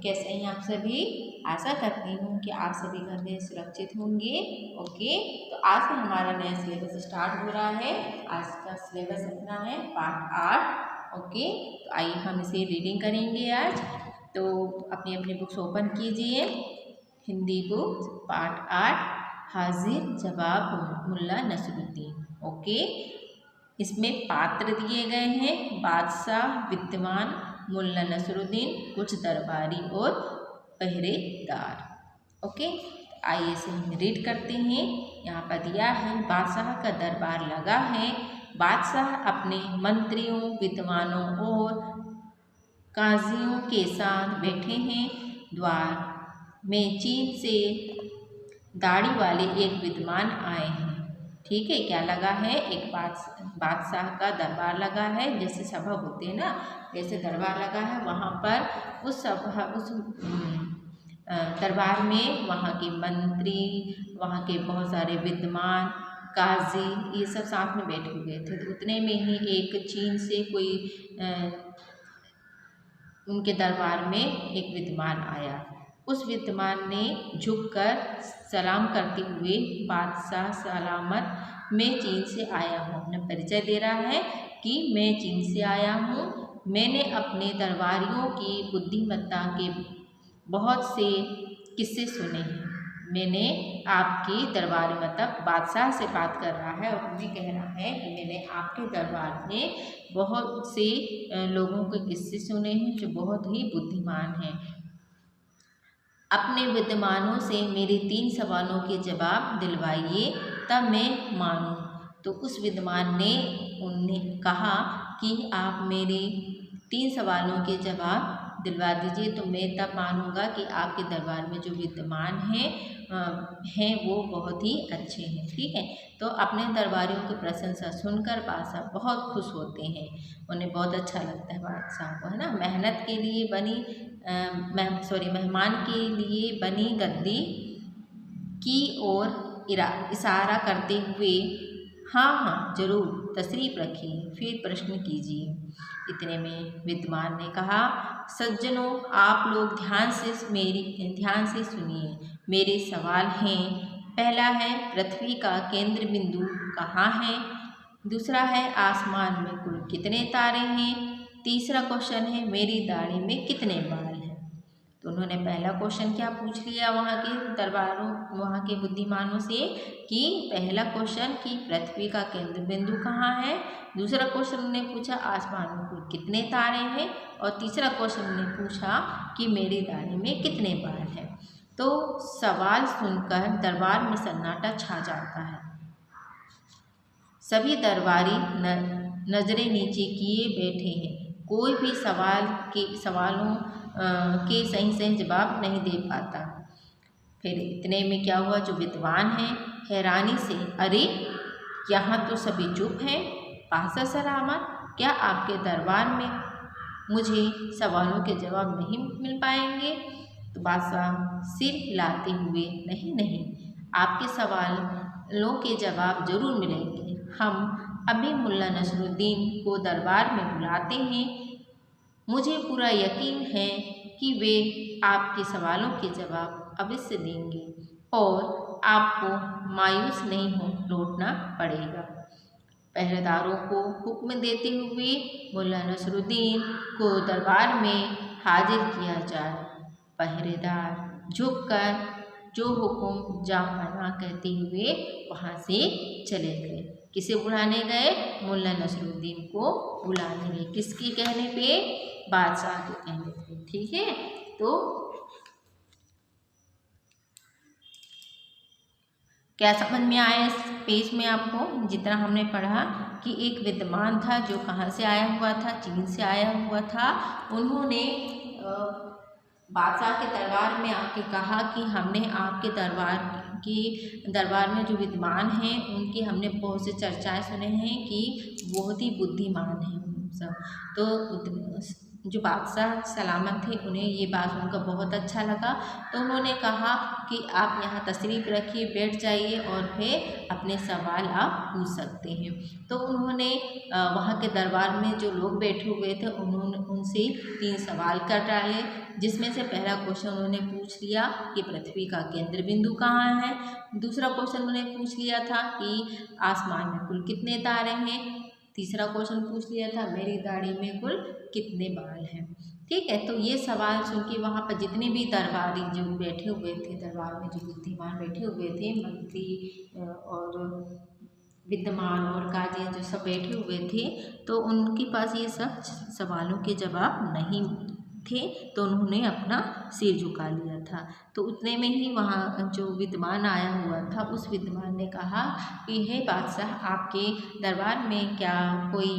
कैसे हैं आप सभी। आशा करती हूँ कि आप सभी घर में सुरक्षित होंगे। ओके, तो आज से हमारा नया सिलेबस स्टार्ट हो रहा है। आज का सिलेबस अपना है पार्ट 8। ओके, तो आइए हम इसे रीडिंग करेंगे आज। तो अपनी अपनी बुक्स ओपन कीजिए। हिंदी बुक्स पार्ट 8, हाजिर जवाब मुल्ला नसरुद्दीन। ओके, इसमें पात्र दिए गए हैं बादशाह, विद्वान, मुल्ला नसरुद्दीन, कुछ दरबारी और पहरेदार। ओके, आइए इसे हम रीड करते हैं। यहाँ पर दिया है बादशाह का दरबार लगा है। बादशाह अपने मंत्रियों, विद्वानों और काजियों के साथ बैठे हैं। द्वार में चीन से दाढ़ी वाले एक विद्वान आए हैं। ठीक है, क्या लगा है? एक बादशाह का दरबार लगा है, जैसे सभा होते हैं ना, जैसे दरबार लगा है। वहाँ पर उस दरबार में वहाँ के मंत्री, वहाँ के बहुत सारे विद्वान, काजी, ये सब साथ में बैठे हुए थे। तो उतने में ही एक चीन से कोई उनके दरबार में एक विद्वान आया। उस विद्वान ने झुककर सलाम करते हुए, बादशाह सलामत, मैं चीन से आया हूँ। अपना परिचय दे रहा है कि मैं चीन से आया हूँ। मैंने अपने दरबारियों की बुद्धिमत्ता के बहुत से किस्से सुने हैं। मैंने आपके दरबार में, मतलब बादशाह से बात कर रहा है और उन्हें कह रहा है कि मैंने आपके दरबार में बहुत से लोगों के किस्से सुने हैं जो बहुत ही बुद्धिमान हैं। अपने विद्वानों से मेरे 3 सवालों के जवाब दिलवाइए, तब मैं मानूं। तो उस विद्वान ने उन्हें कहा कि आप मेरे 3 सवालों के जवाब दिलवा दीजिए, तो मैं तब मानूंगा कि आपके दरबार में जो विद्वान हैं वो बहुत ही अच्छे हैं। ठीक है, तो अपने दरबारियों की प्रशंसा सुनकर बादशाह बहुत खुश होते हैं। उन्हें बहुत अच्छा लगता है बादशाह को, है ना। मेहनत के लिए बनी मेहमान के लिए बनी गद्दी की ओर इशारा करते हुए, हाँ हाँ जरूर तशरीफ रखिए, फिर प्रश्न कीजिए। इतने में विद्वान ने कहा, सज्जनों, आप लोग ध्यान से सुनिए। मेरे सवाल हैं। पहला है, पृथ्वी का केंद्र बिंदु कहाँ है? दूसरा है, आसमान में कुल कितने तारे हैं? तीसरा क्वेश्चन है, मेरी दाढ़ी में कितने बाल हैं? तो उन्होंने पहला क्वेश्चन क्या पूछ लिया वहाँ के दरबारों, वहाँ के बुद्धिमानों से, कि पहला क्वेश्चन कि पृथ्वी का केंद्र बिंदु कहाँ है। दूसरा क्वेश्चन उन्होंने पूछा आसमान में कुल कितने तारे हैं। और तीसरा क्वेश्चन उन्होंने पूछा कि मेरी दाढ़ी में कितने बाल हैं। तो सवाल सुनकर दरबार में सन्नाटा छा जाता है। सभी दरबारी नजरें नीचे किए बैठे हैं। कोई भी सवालों के सही जवाब नहीं दे पाता। फिर इतने में क्या हुआ, जो विद्वान हैं हैरानी से, अरे यहाँ तो सभी चुप हैं। बादशाह सलामत, क्या आपके दरबार में मुझे सवालों के जवाब नहीं मिल पाएंगे? तो बादशाह सिर हिलाते हुए, नहीं नहीं, आपके सवालों के जवाब जरूर मिलेंगे। हम अभी मुल्ला नसरुद्दीन को दरबार में बुलाते हैं। मुझे पूरा यकीन है कि वे आपके सवालों के जवाब अवश्य देंगे और आपको मायूस नहीं लौटना पड़ेगा। पहरेदारों को हुक्म देते हुए मुल्ला नसरुद्दीन को दरबार में हाजिर किया जाए। पहरेदार झुककर जो हुक्म जापाना कहते हुए वहाँ से चले गए। किसे बुलाने गए? मुल्ला नसरुद्दीन को बुलाने गए। किसके कहने पे? बादशाह के कहने पे। ठीक है, तो क्या समझ में आया इस पेज में आपको? जितना हमने पढ़ा कि एक विद्वान था जो कहाँ से आया हुआ था, चीन से आया हुआ था। उन्होंने बादशाह के दरबार में आके कहा कि हमने आपके दरबार में जो विद्वान हैं उनकी हमने बहुत से चर्चाएं सुने हैं कि बहुत ही बुद्धिमान हैं सब। तो जो बादशाह सलामत थे उन्हें ये बात सुनकर बहुत अच्छा लगा। तो उन्होंने कहा कि आप यहाँ तशरीफ़ रखिए, बैठ जाइए और फिर अपने सवाल आप पूछ सकते हैं। तो उन्होंने वहाँ के दरबार में जो लोग बैठे हुए थे उन्होंने उनसे 3 सवाल कर डाले, जिसमें से पहला क्वेश्चन उन्होंने पूछ लिया कि पृथ्वी का केंद्र बिंदु कहाँ है। दूसरा क्वेश्चन उन्होंने पूछ लिया था कि आसमान में कुल कितने तारे हैं। तीसरा क्वेश्चन पूछ लिया था मेरी दाढ़ी में कुल कितने बाल हैं। ठीक है, तो ये सवाल सुन के वहाँ पर जितने भी दरबारी जो बैठे हुए थे, दरबार में जो बुद्धिमान बैठे हुए थे, मंत्री और विद्वान और काजी जो सब बैठे हुए थे, तो उनके पास ये सब सवालों के जवाब नहीं थे। तो उन्होंने अपना सिर झुका लिया था। तो उतने में ही वहाँ जो विद्वान आया हुआ था, उस विद्वान ने कहा कि हे बादशाह, आपके दरबार में क्या कोई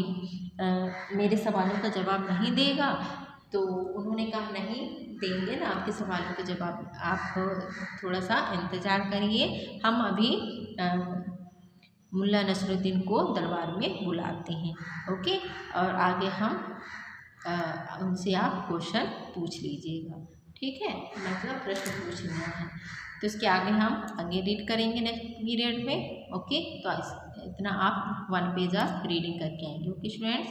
मेरे सवालों का जवाब नहीं देगा। तो उन्होंने कहा नहीं देंगे ना आपके सवालों के जवाब, आप थोड़ा सा इंतज़ार करिए, हम अभी मुल्ला नसरुद्दीन को दरबार में बुलाते हैं। ओके, और आगे हम उनसे आप क्वेश्चन पूछ लीजिएगा। ठीक है, मतलब प्रश्न पूछ लेना है। तो इसके आगे हम आगे रीड करेंगे नेक्स्ट पीरियड में। ओके, तो इतना आप 1 पेज आप रीडिंग करके आएंगे। Okay students.